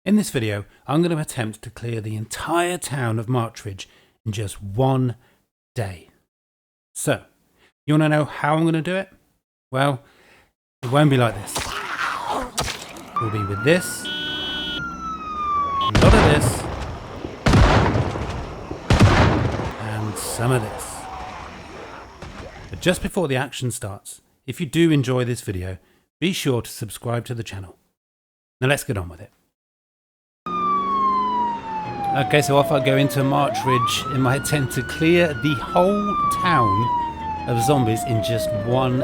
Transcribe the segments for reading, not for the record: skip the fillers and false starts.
In this video, I'm going to attempt to clear the entire town of Marchridge in just one day. So, you want to know how I'm going to do it? Well, it won't be like this. It will be with this, a lot of this, and some of this. But just before the action starts, if you do enjoy this video, be sure to subscribe to the channel. Now let's get on with it. Okay, so off I go into Marchridge in my attempt to clear the whole town of zombies in just one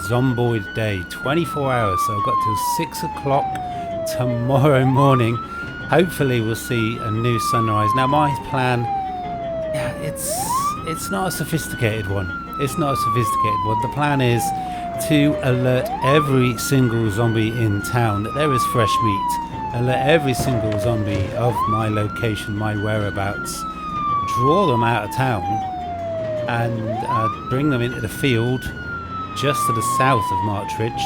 Zomboid day, 24 hours. So I've got till 6 o'clock tomorrow morning. Hopefully we'll see a new sunrise. Now my plan, yeah, it's not a sophisticated one. It's not a sophisticated one. The plan is to alert every single zombie in town that there is fresh meat. Alert every single zombie of my location, my whereabouts, draw them out of town and bring them into the field just to the south of Marchridge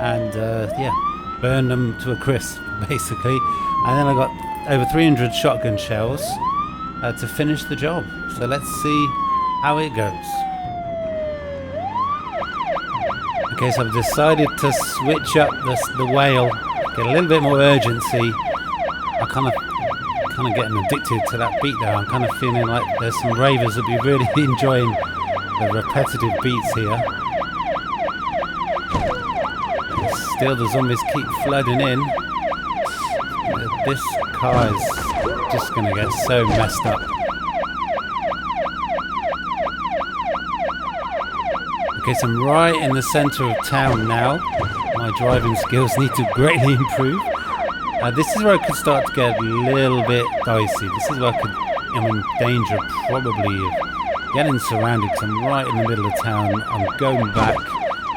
and yeah, burn them to a crisp basically. And then I got over 300 shotgun shells to finish the job. So let's see how it goes. Okay, so I've decided to switch up the wail. Get a little bit more urgency. I'm kind of getting addicted to that beat there. I'm kind of feeling like there's some ravers that be really enjoying the repetitive beats here. Still the zombies keep flooding in. This car is just going to get so messed up. Okay, so I'm right in the centre of town now. My driving skills need to greatly improve. This is where I could start to get a little bit dicey. This is where I'm in danger probably of getting surrounded because I'm right in the middle of town. I'm going back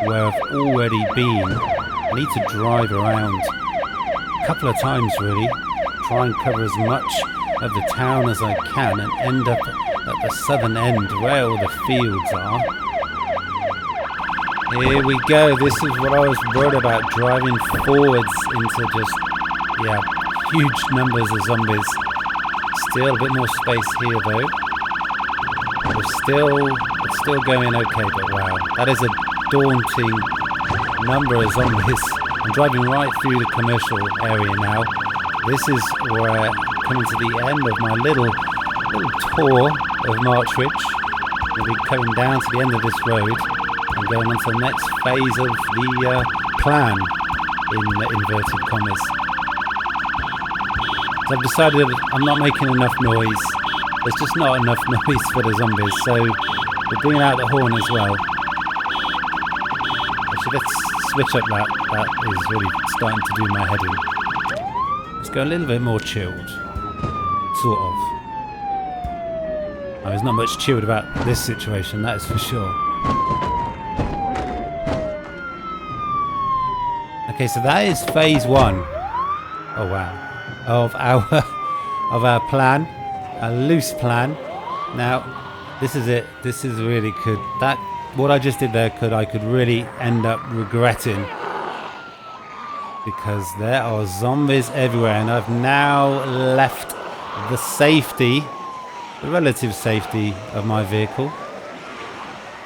where I've already been. I need to drive around a couple of times really, try and cover as much of the town as I can and end up at the southern end where all the fields are. Here we go. This is what I was worried about, driving forwards into just, yeah, huge numbers of zombies. Still a bit more space here though. It's still going okay, but wow, that is a daunting number of zombies. I'm driving right through the commercial area now. This is where I'm coming to the end of my little tour of Marchridge. We'll be coming down to the end of this road and going on to the next phase of the plan, in inverted commas. So I've decided I'm not making enough noise. There's just not enough noise for the zombies, so we're bringing out the horn as well. Actually, let's switch up that. That is really starting to do my head in. Let's go a little bit more chilled. Sort of. There's not much chilled about this situation, that is for sure. Okay, so that is phase one. Oh wow. Of our plan. A loose plan. Now, this is it. This is really good. What I just did there I could really end up regretting. Because there are zombies everywhere and I've now left the safety, the relative safety of my vehicle.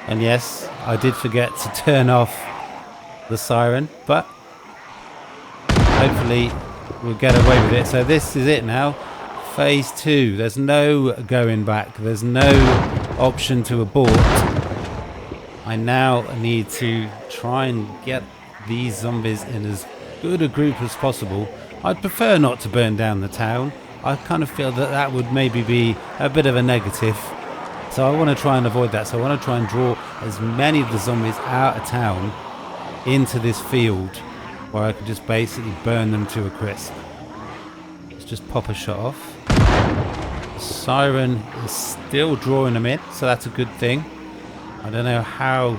And yes, I did forget to turn off the siren, but hopefully we'll get away with it. So this is it now. Phase 2. There's no going back. There's no option to abort. I now need to try and get these zombies in as good a group as possible. I'd prefer not to burn down the town. I kind of feel that would maybe be a bit of a negative. So I want to try and avoid that. So I want to try and draw as many of the zombies out of town into this field where I could just basically burn them to a crisp. Let's just pop a shot off. The siren is still drawing them in, so that's a good thing. I don't know how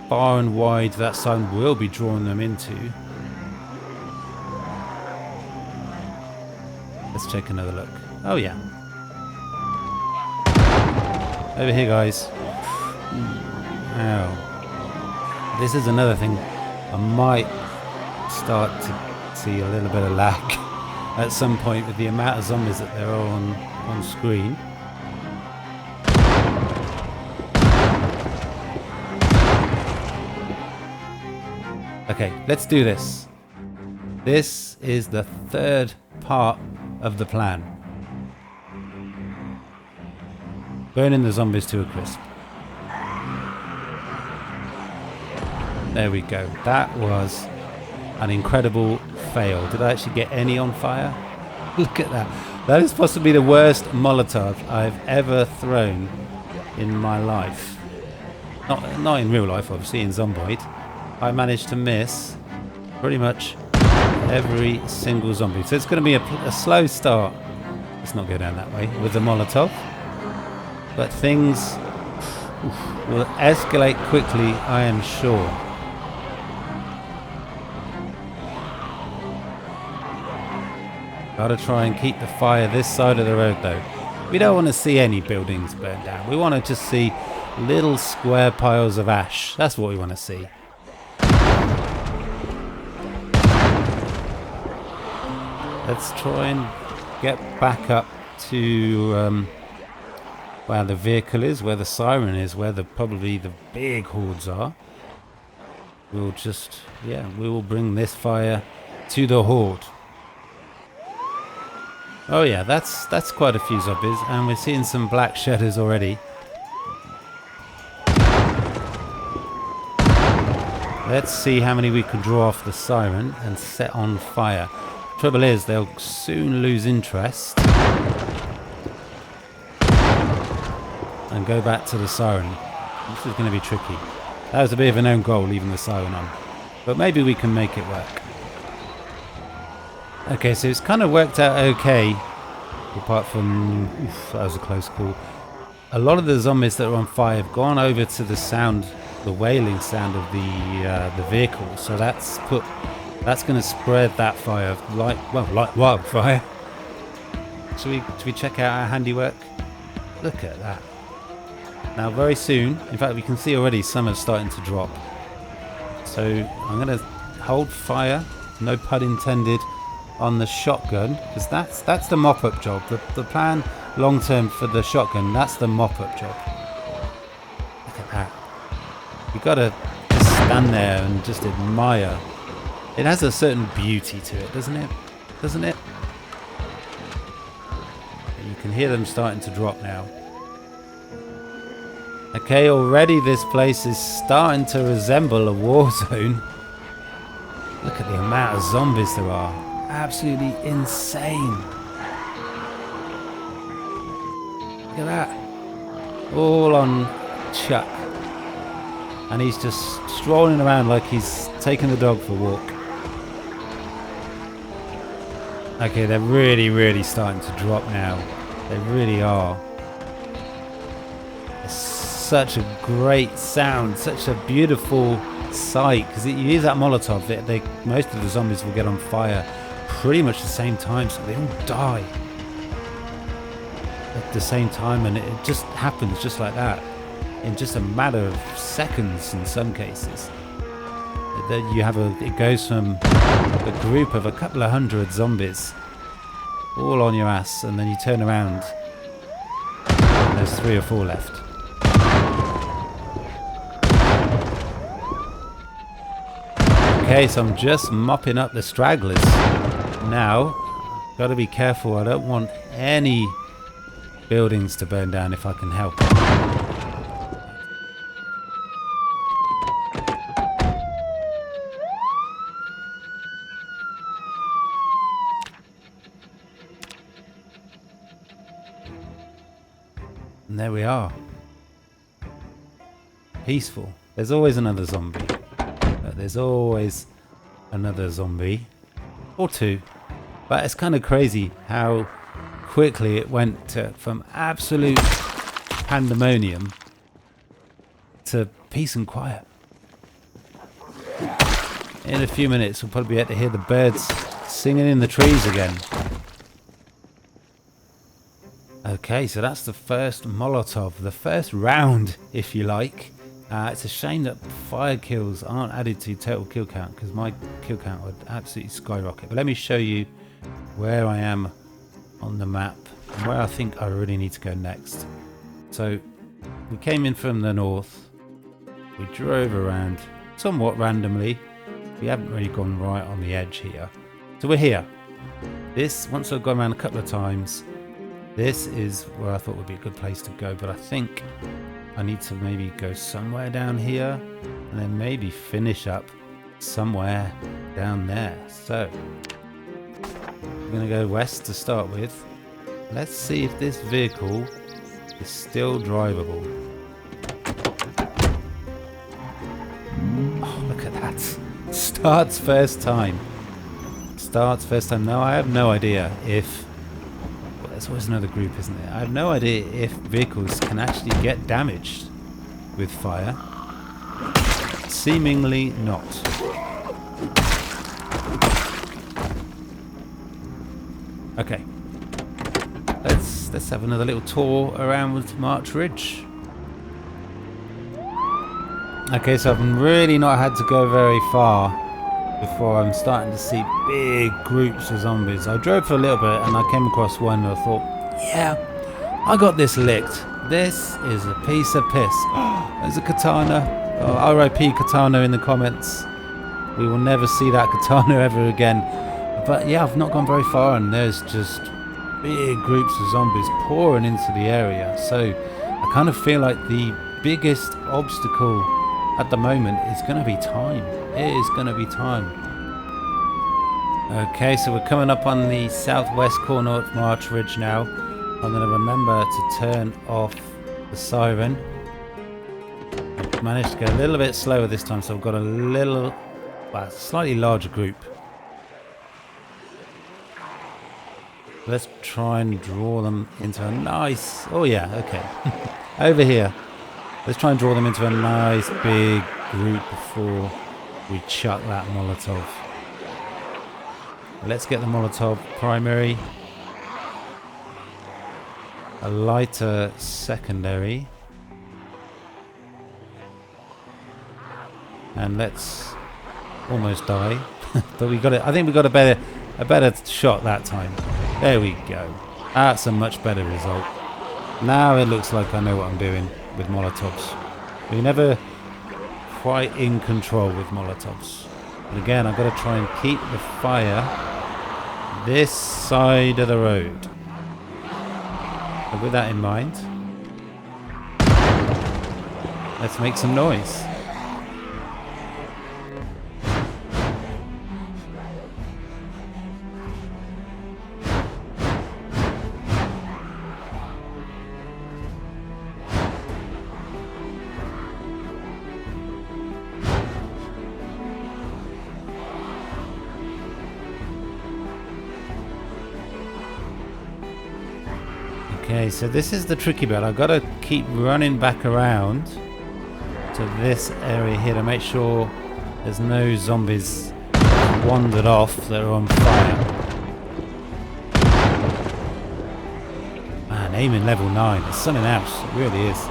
far and wide that siren will be drawing them into. Let's take another look. Oh yeah. Over here, guys. Now, this is another thing. I might start to see a little bit of lag at some point with the amount of zombies that there are on screen. Okay, let's do this. This is the third part of the plan. Burning the zombies to a crisp. There we go. That was an incredible fail. Did I actually get any on fire? Look at that. That is possibly the worst Molotov I've ever thrown in my life. Not in real life, obviously, in Zomboid. I managed to miss pretty much every single zombie. So it's going to be a slow start. Let's not go down that way with the Molotov. But things will escalate quickly, I am sure. Gotta try and keep the fire this side of the road though. We don't want to see any buildings burn down. We want to just see little square piles of ash. That's what we want to see. Let's try and get back up to where the vehicle is, where the siren is, where probably the big hordes are. We'll just, we will bring this fire to the horde. Oh yeah, that's quite a few zombies, and we're seeing some black shadows already. Let's see how many we can draw off the siren and set on fire. Trouble is, they'll soon lose interest and go back to the siren. This is going to be tricky. That was a bit of an own goal, leaving the siren on. But maybe we can make it work. Okay, so it's kind of worked out okay. Apart from... that was a close call. A lot of the zombies that are on fire have gone over to the sound, the wailing sound of the vehicle. So that's going to spread that fire like wildfire. Should we check out our handiwork? Look at that. Now very soon, in fact we can see already some are starting to drop. So I'm going to hold fire, no pun intended, on the shotgun, because that's the mop-up job. The plan long term for the shotgun, that's the mop-up job. Look at that. You've got to just stand there and just admire. It has a certain beauty to it, doesn't it? Doesn't it? You can hear them starting to drop now. Okay, already this place is starting to resemble a war zone. Look at the amount of zombies there are. Absolutely insane. Look at that. All on Chuck. And he's just strolling around like he's taking the dog for a walk. Okay, they're really starting to drop now. They really are. It's such a great sound, such a beautiful sight, because you use that Molotov, most of the zombies will get on fire pretty much the same time, so they all die at the same time, and it just happens just like that in just a matter of seconds in some cases. It goes from a group of a couple of hundred zombies all on your ass, and then you turn around and there's 3 or 4 left. Okay, so I'm just mopping up the stragglers now. Got to be careful. I don't want any buildings to burn down if I can help it. And there we are. Peaceful. There's always another zombie. There's always another zombie. Or 2. But it's kind of crazy how quickly it went from absolute pandemonium to peace and quiet. In a few minutes we'll probably be able to hear the birds singing in the trees again. Okay, so that's the first Molotov, the first round, if you like. It's a shame that fire kills aren't added to total kill count, because my kill count would absolutely skyrocket. But let me show you where I am on the map and where I think I really need to go next. So we came in from the north, we drove around somewhat randomly. We haven't really gone right on the edge here. So we're here. This, once I've gone around a couple of times, this is where I thought would be a good place to go, but I think I need to maybe go somewhere down here and then maybe finish up somewhere down there. So I'm going to go west to start with. Let's see if this vehicle is still drivable. Oh, look at that. Starts first time. Starts first time. Now I have no idea if... Well, there's always another group, isn't there? I have no idea if vehicles can actually get damaged with fire. Seemingly not. Okay. Let's have another little tour around with March Ridge. Okay, so I've really not had to go very far before I'm starting to see big groups of zombies. I drove for a little bit and I came across one and I thought, yeah, I got this licked. This is a piece of piss. There's a katana. Oh, RIP katana in the comments. We will never see that katana ever again. But yeah, I've not gone very far and there's just big groups of zombies pouring into the area. So I kind of feel like the biggest obstacle at the moment is going to be time. It is going to be time. Okay, so we're coming up on the southwest corner of March Ridge now. I'm going to remember to turn off the siren. I've managed to go a little bit slower this time, so I've got a little, well, slightly larger group. Let's try and draw them into a nice... Oh yeah, okay. Over here. Let's try and draw them into a nice big group before we chuck that Molotov. Let's get the Molotov primary. A lighter secondary. And let's almost die. But we got it. I think we got a better shot that time. There we go. That's a much better result. Now it looks like I know what I'm doing with Molotovs. We're never quite in control with Molotovs. But again, I've got to try and keep the fire this side of the road. So with that in mind, let's make some noise. Okay, so this is the tricky bit. I've got to keep running back around to this area here to make sure there's no zombies wandered off that are on fire. Man, aiming level 9. It's something else. It really is.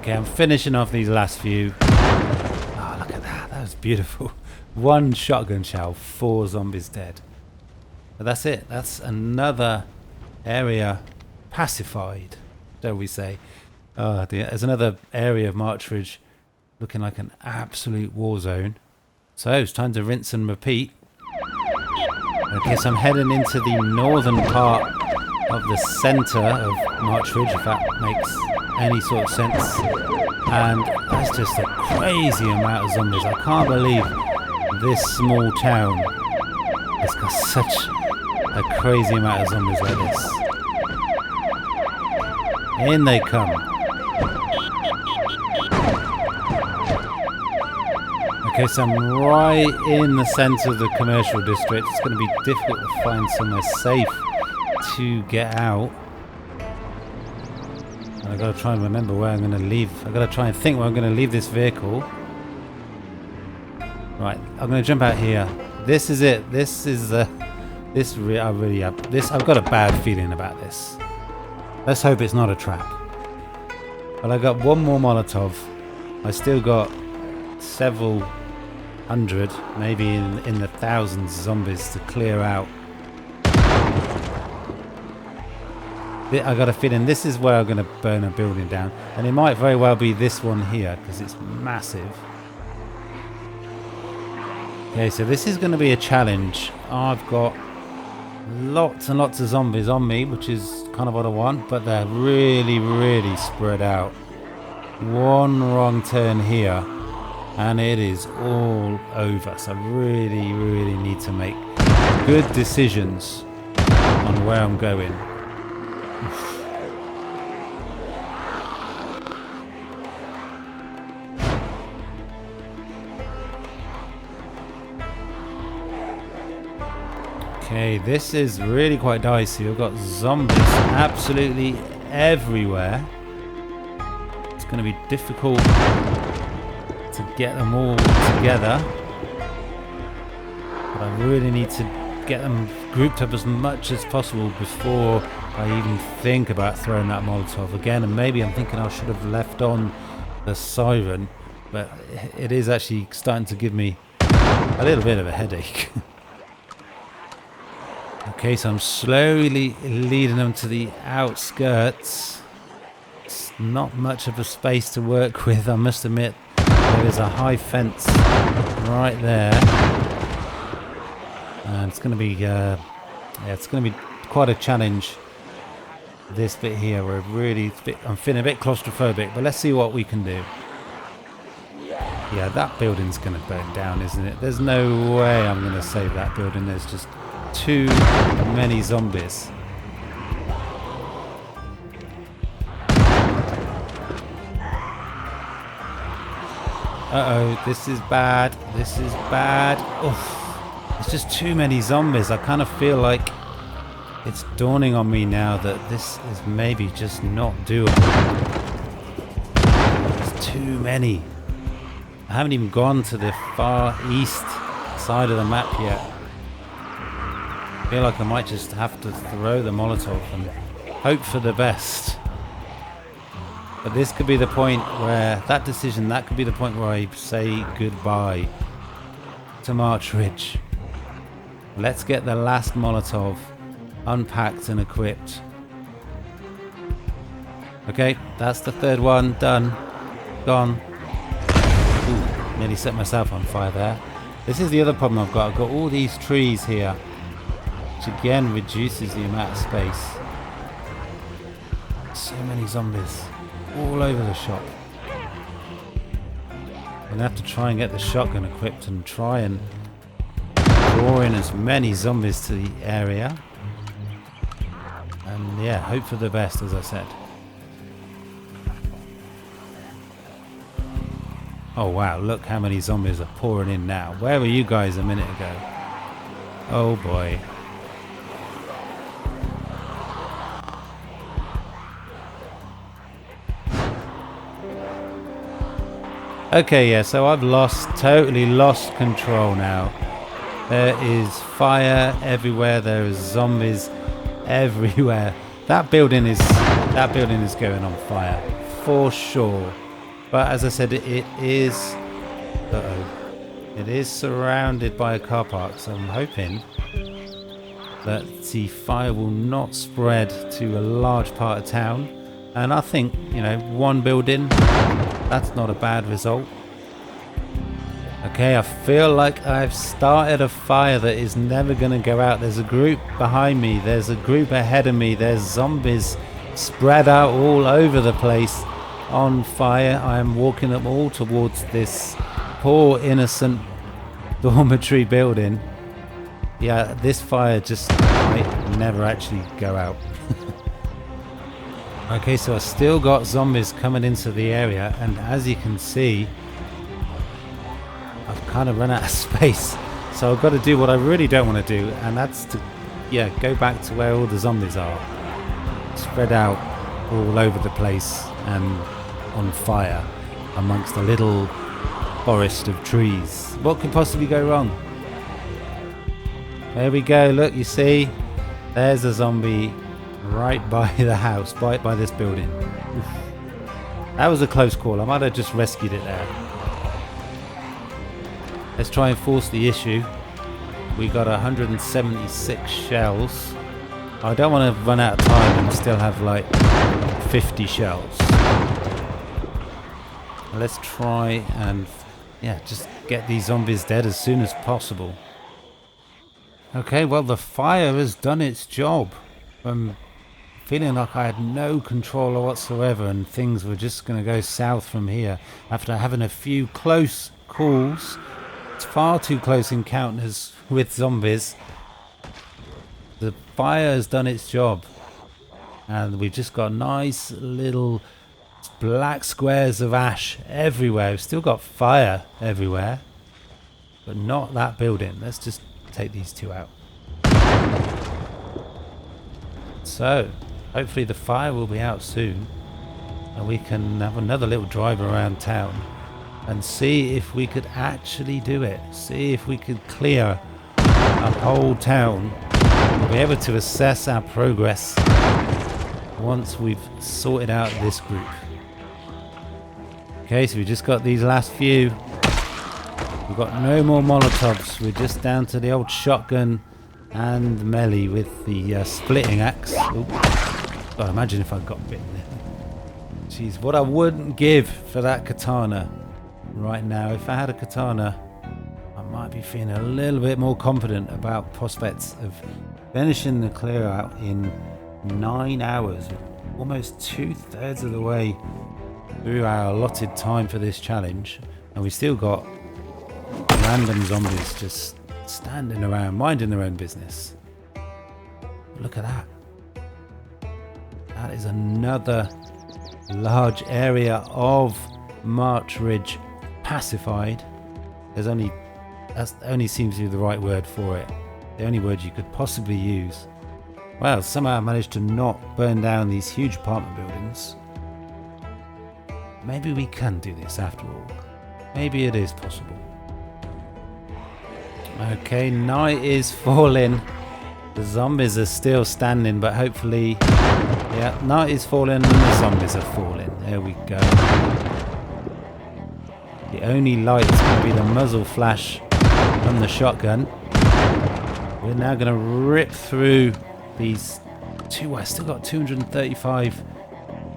Okay, I'm finishing off these last few. Oh, look at that. That was beautiful. One shotgun shell, 4 zombies dead. But that's it. That's another area pacified, shall we say. There's another area of March Ridge looking like an absolute war zone. So it's time to rinse and repeat. Okay, so I'm heading into the northern part of the centre of March Ridge, if that makes any sort of sense. And that's just a crazy amount of zombies. I can't believe this small town has got such a crazy amount of zombies like this. In they come. Okay, so I'm right in the centre of the commercial district. It's going to be difficult to find somewhere safe to get out. And I've got to try and remember where I'm going to leave. I've got to try and think where I'm going to leave this vehicle. Right, I'm going to jump out here. This is it. This is the I really have this. I've got a bad feeling about this. Let's hope it's not a trap. But I got one more Molotov. I still got several hundred, maybe in the thousands zombies to clear out. I got a feeling this is where I'm going to burn a building down, and it might very well be this one here because it's massive. Okay, so this is going to be a challenge. I've got lots and lots of zombies on me, which is kind of what I want, but they're really, really spread out. One wrong turn here and it is all over. So I really, really need to make good decisions on where I'm going. Okay, this is really quite dicey. I've got zombies absolutely everywhere. It's going to be difficult to get them all together. But I really need to get them grouped up as much as possible before I even think about throwing that Molotov again. And maybe I'm thinking I should have left on the siren, but it is actually starting to give me a little bit of a headache. Okay, so I'm slowly leading them to the outskirts. It's not much of a space to work with, I must admit. There is a high fence right there, and it's going to be, it's going to be quite a challenge. This bit here, where I'm feeling a bit claustrophobic, but let's see what we can do. Yeah, that building's going to burn down, isn't it? There's no way I'm going to save that building. There's just too many zombies. Uh-oh, this is bad. This is bad. Oof. It's just too many zombies. I kind of feel like it's dawning on me now that this is maybe just not doable. There's too many. I haven't even gone to the far east side of the map yet. I feel like I might just have to throw the Molotov and hope for the best. But this could be the point where that could be the point where I say goodbye to March Ridge. Let's get the last Molotov unpacked and equipped. Okay, that's the third one done. Gone. Ooh, nearly set myself on fire there. This is the other problem I've got. I've got all these trees here, which again reduces the amount of space. So many zombies all over the shop. I'm gonna have to try and get the shotgun equipped and try and draw in as many zombies to the area. And yeah, hope for the best, as I said. Oh wow, look how many zombies are pouring in now. Where were you guys a minute ago? Oh boy. Okay, yeah, so I've totally lost control now. There is fire everywhere, there is zombies everywhere. That building is going on fire for sure. But as I said, it is surrounded by a car park, so I'm hoping that the fire will not spread to a large part of town. And I think, one building, that's not a bad result. Okay, I feel like I've started a fire that is never going to go out. There's a group behind me. There's a group ahead of me. There's zombies spread out all over the place on fire. I am walking them all towards this poor innocent dormitory building. Yeah, this fire just might never actually go out. Okay, so I still got zombies coming into the area, and as you can see, I've kind of run out of space. So I've got to do what I really don't want to do, and that's to, go back to where all the zombies are. Spread out all over the place and on fire amongst a little forest of trees. What could possibly go wrong? There we go. Look, you see? There's a zombie right by the house, right by this building. Oof. That was a close call. I might have just rescued it there. Let's try and force the issue. We got 176 shells. I don't want to run out of time and still have like 50 shells. Let's try and just get these zombies dead as soon as possible. Okay, well, the fire has done its job. I'm feeling like I had no control whatsoever and things were just going to go south from here after having a few close calls. It's far too close encounters with zombies. The fire has done its job. And we've just got nice little black squares of ash everywhere. We've still got fire everywhere. But not that building. Let's just take these two out. So, hopefully the fire will be out soon. And we can have another little drive around town. And see if we could actually do it. See if we could clear a whole town. We'll be able to assess our progress once we've sorted out this group. Okay, so we just got these last few. We've got no more Molotovs. We're just down to the old shotgun and melee with the splitting axe. God, imagine if I got bitten. Jeez, what I wouldn't give for that katana right now. If I had a katana, I might be feeling a little bit more confident about prospects of finishing the clear out in 9 hours. Almost 2/3 of the way through our allotted time for this challenge, and we still got random zombies just standing around minding their own business. Look at that. That is another large area of March Ridge pacified. That only seems to be the right word for it. The only word you could possibly use. Well, somehow I managed to not burn down these huge apartment buildings. Maybe we can do this after all. Maybe it is possible. Okay, night is falling. The zombies are still standing, but hopefully... Yeah, night is falling and the zombies are falling. There we go. The only light is going to be the muzzle flash from the shotgun. We're now going to rip through these two. I still got 235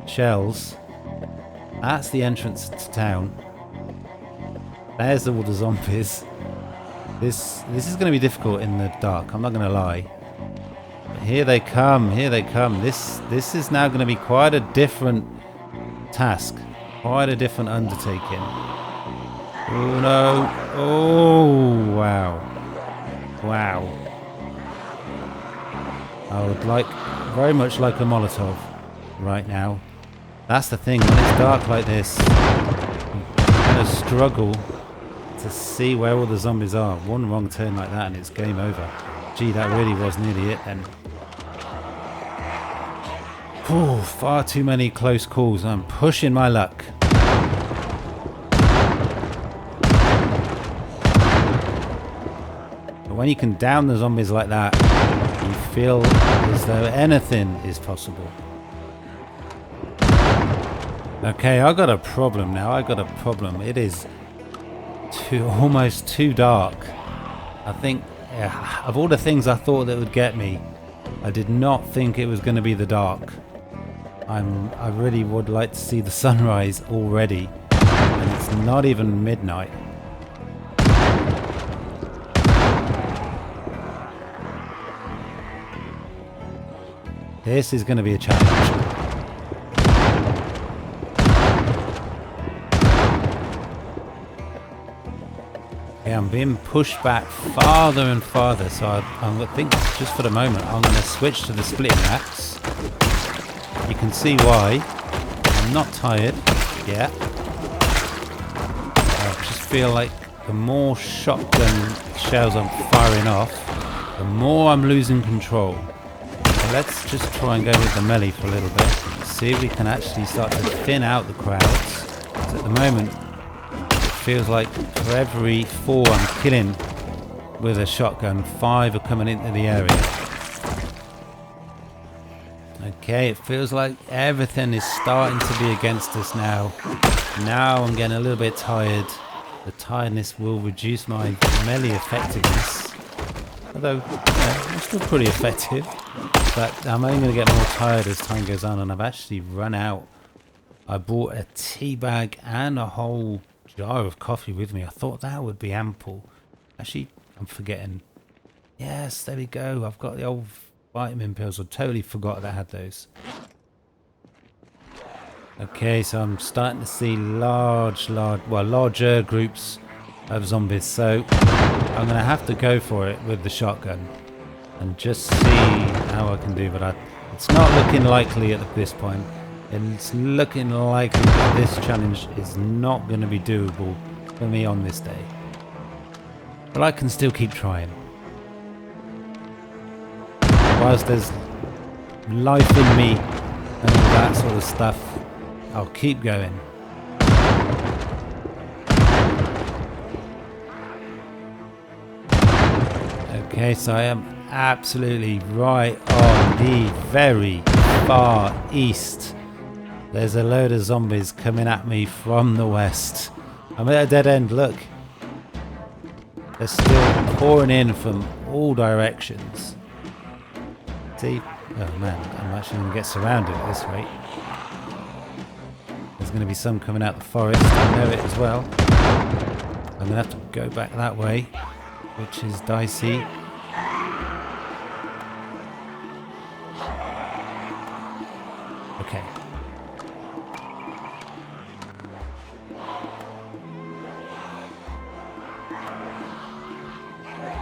shells. That's the entrance to town. There's all the zombies. This is going to be difficult in the dark, I'm not going to lie. But here they come, here they come. This is now going to be quite a different task. Quite a different undertaking. Oh no. Oh wow. Wow. I would very much like a Molotov right now. That's the thing, when it's dark like this, I'm going to struggle to see where all the zombies are. One wrong turn like that and it's game over. Gee, that really was nearly it then. Whew, far too many close calls. I'm pushing my luck. But when you can down the zombies like that, you feel as though anything is possible. Okay, I got a problem now. I got a problem. It is almost too dark. I think of all the things I thought that would get me, I did not think it was going to be the dark. I really would like to see the sunrise already, and it's not even midnight. This is going to be a challenge. I'm being pushed back farther and farther, so I think just for the moment I'm going to switch to the splitting axe. You can see why. I'm not tired yet. I just feel like the more shotgun shells I'm firing off, the more I'm losing control. So let's just try and go with the melee for a little bit. See if we can actually start to thin out the crowds. So at the moment, feels like for every 4 I'm killing with a shotgun. 5 are coming into the area. Okay, it feels like everything is starting to be against us now. Now I'm getting a little bit tired. The tiredness will reduce my melee effectiveness. Although, I'm still pretty effective. But I'm only going to get more tired as time goes on, and I've actually run out. I brought a tea bag and a whole jar of coffee with me. I thought that would be ample. Actually, I'm forgetting. Yes, there we go. I've got the old vitamin pills. I totally forgot that I had those. Okay, so I'm starting to see larger groups of zombies. So I'm going to have to go for it with the shotgun and just see how I can do. But it's not looking likely at this point. It's looking likely that this challenge is not going to be doable for me on this day. But I can still keep trying. Whilst there's life in me and all that sort of stuff, I'll keep going. Okay, so I am absolutely right on the very far east. There's a load of zombies coming at me from the west. I'm at a dead end, look. They're still pouring in from all directions. See? Oh man, I'm actually going to get surrounded at this rate. There's going to be some coming out the forest, I know it as well. I'm going to have to go back that way, which is dicey. Okay.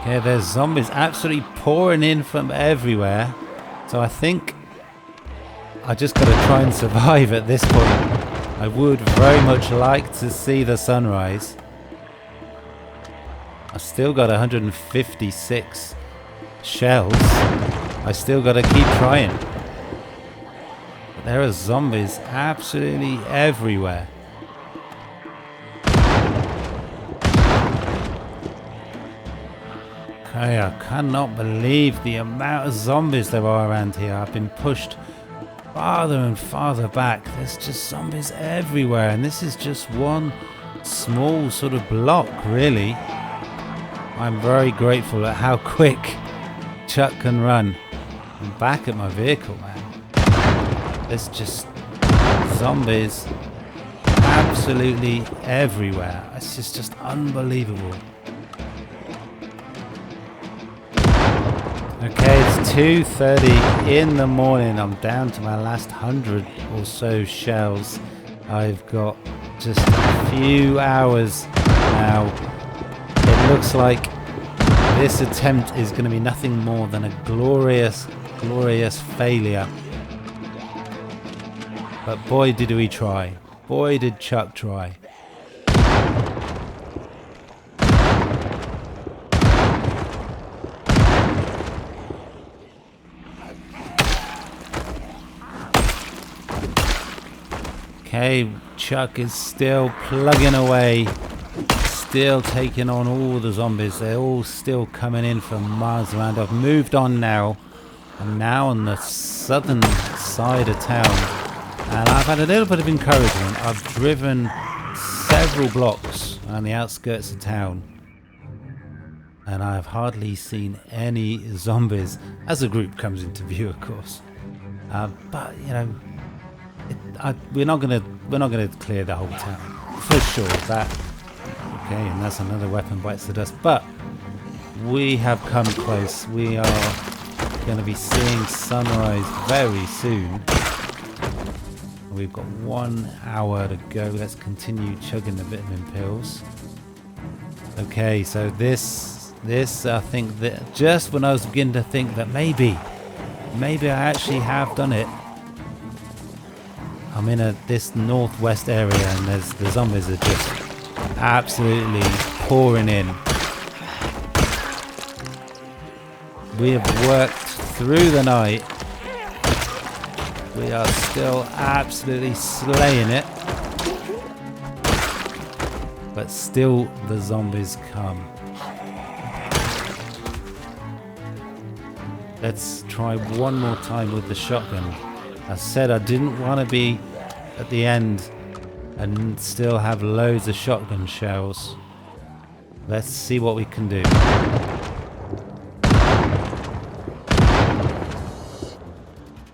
Okay, there's zombies absolutely pouring in from everywhere. So I think I just got to try and survive at this point. I would very much like to see the sunrise. I've still got 156 shells. I still got to keep trying. But there are zombies absolutely everywhere. Okay, I cannot believe the amount of zombies there are around here. I've been pushed farther and farther back. There's just zombies everywhere, and this is just one small sort of block, really. I'm very grateful at how quick Chuck can run. I'm back at my vehicle, man. There's just zombies absolutely everywhere. It's just unbelievable. Okay, it's 2:30 in the morning. I'm down to my last 100 or so shells. I've got just a few hours now. It looks like this attempt is going to be nothing more than a glorious failure. But boy did we try. Boy did Chuck try. Okay, Chuck is still plugging away, still taking on all the zombies. They're all still coming in from miles around. I've moved on now. I'm now on the southern side of town, and I've had a little bit of encouragement. I've driven several blocks on the outskirts of town, and I've hardly seen any zombies as a group comes into view, of course. But you know, we're not gonna clear the whole town for sure. Okay, and that's another weapon bites the dust. But we have come close. We are going to be seeing sunrise very soon. We've got 1 hour to go. Let's continue chugging the vitamin pills. Okay, so this I think that just when I was beginning to think that maybe I actually have done it. I'm in this northwest area, and the zombies are just absolutely pouring in. We have worked through the night. We are still absolutely slaying it. But still the zombies come. Let's try one more time with the shotgun. I said I didn't want to be at the end and still have loads of shotgun shells. Let's see what we can do.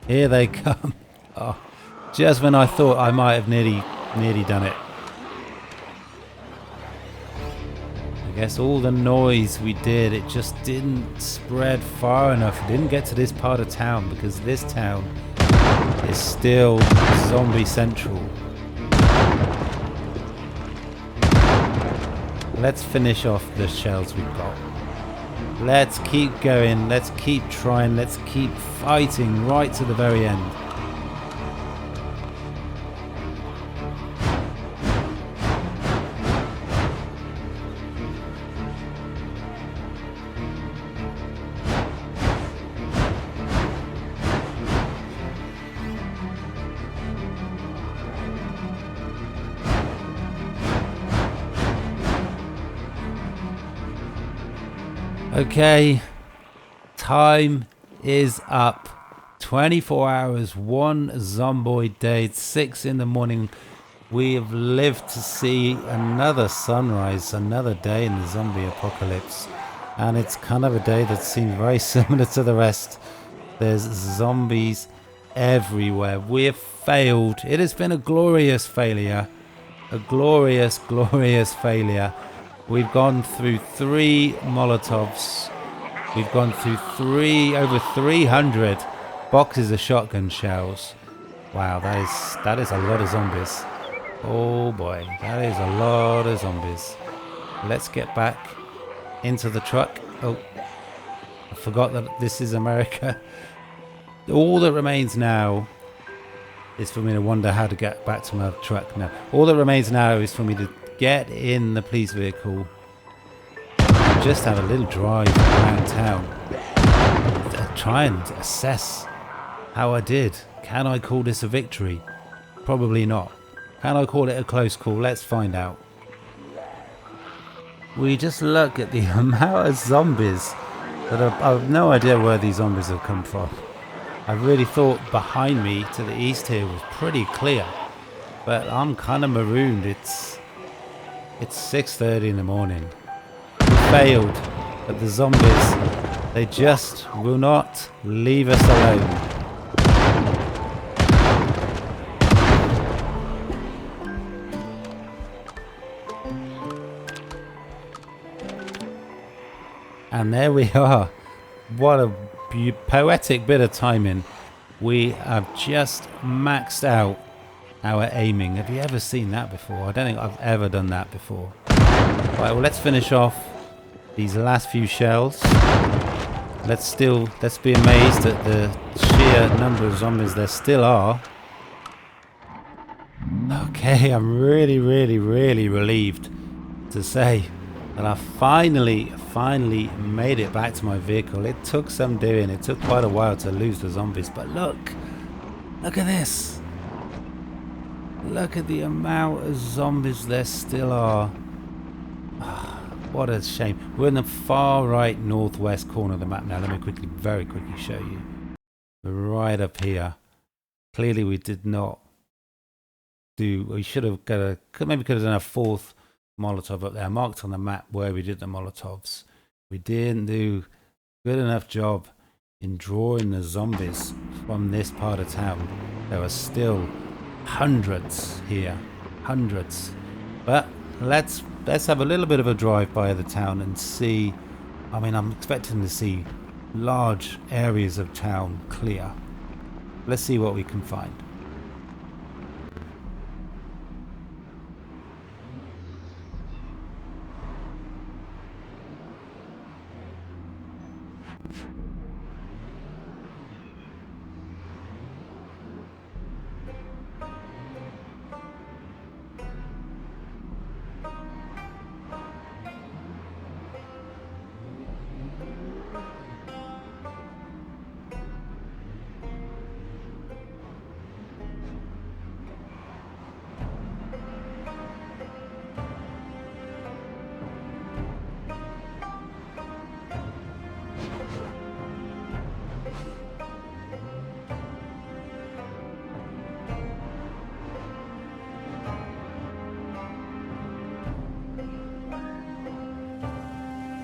Here they come. Oh, just when I thought I might have nearly done it. I guess all the noise we did, it just didn't spread far enough. It didn't get to this part of town because this town is still zombie central. Let's finish off the shells we've got. Let's keep going, let's keep trying, let's keep fighting right to the very end. Okay, time is up. 24 hours, one Zomboid day, it's 6 in the morning. We have lived to see another sunrise, another day in the zombie apocalypse. And it's kind of a day that seems very similar to the rest. There's zombies everywhere. We have failed. It has been a glorious failure. A glorious, glorious failure. We've gone through 3 Molotovs. We've gone through over 300 boxes of shotgun shells. Wow, that is a lot of zombies. Oh boy, that is a lot of zombies. Let's get back into the truck. Oh, I forgot that this is America. All that remains now is for me to wonder how to get back to my truck now. All that remains now is for me to get in the police vehicle and just have a little drive around town. Try and assess how I did. Can I call this a victory? Probably not. Can I call it a close call? Let's find out. We just look at the amount of zombies that I have no idea where these zombies have come from. I really thought behind me to the east here was pretty clear, but I'm kind of marooned. It's 6:30 in the morning. We failed, but the zombies, they just will not leave us alone. And there we are. What a poetic bit of timing. We have just maxed out our aiming. Have you ever seen that before? I don't think I've ever done that before. Right, well, let's finish off these last few shells. Let's be amazed at the sheer number of zombies there still are. Okay, I'm really, really, really relieved to say that I finally made it back to my vehicle. It took some doing. It took quite a while to lose the zombies, but look at this. Look at the amount of zombies there still are. What a shame. We're in the far right northwest corner of the map now. Let me very quickly show you. We're right up here. Clearly we did not do, we should have maybe could have done a 4th Molotov up there, marked on the map where we did the Molotovs. We didn't do a good enough job in drawing the zombies from this part of town. There are still hundreds here, hundreds. But let's have a little bit of a drive by the town and see. I mean, I'm expecting to see large areas of town clear. Let's see what we can find.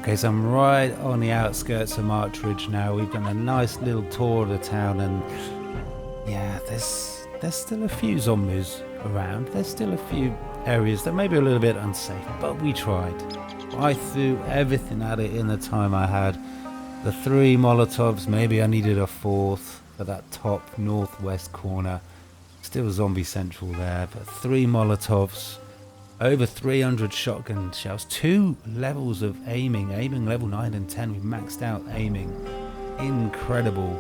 Okay, so I'm right on the outskirts of Marchridge now. We've done a nice little tour of the town, and yeah, there's still a few zombies around. There's still a few areas that may be a little bit unsafe, but we tried. I threw everything at it in the time I had. The 3 Molotovs, maybe I needed a 4th for that top northwest corner. Still zombie central there, but 3 Molotovs, over 300 shotgun shells, 2 levels of aiming level 9 and 10. We maxed out aiming. Incredible.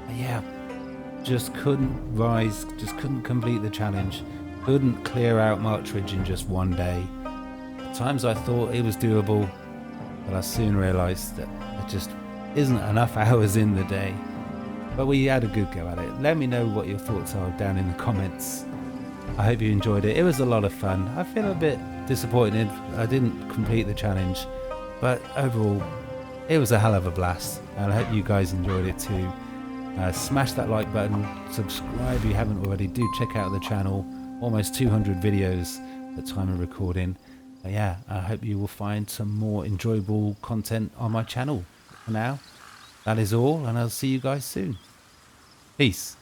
But yeah, just couldn't rise, just couldn't complete the challenge. Couldn't clear out Marchridge in just one day. At times I thought it was doable, but I soon realised that it just isn't enough hours in the day. But we had a good go at it. Let me know what your thoughts are down in the comments. I hope you enjoyed it. It was a lot of fun. I feel a bit disappointed I didn't complete the challenge, but overall it was a hell of a blast, and I hope you guys enjoyed it too. Smash that like button, subscribe if you haven't already. Do check out the channel, almost 200 videos at the time of recording. But yeah, I hope you will find some more enjoyable content on my channel. For now, that is all, and I'll see you guys soon. Peace.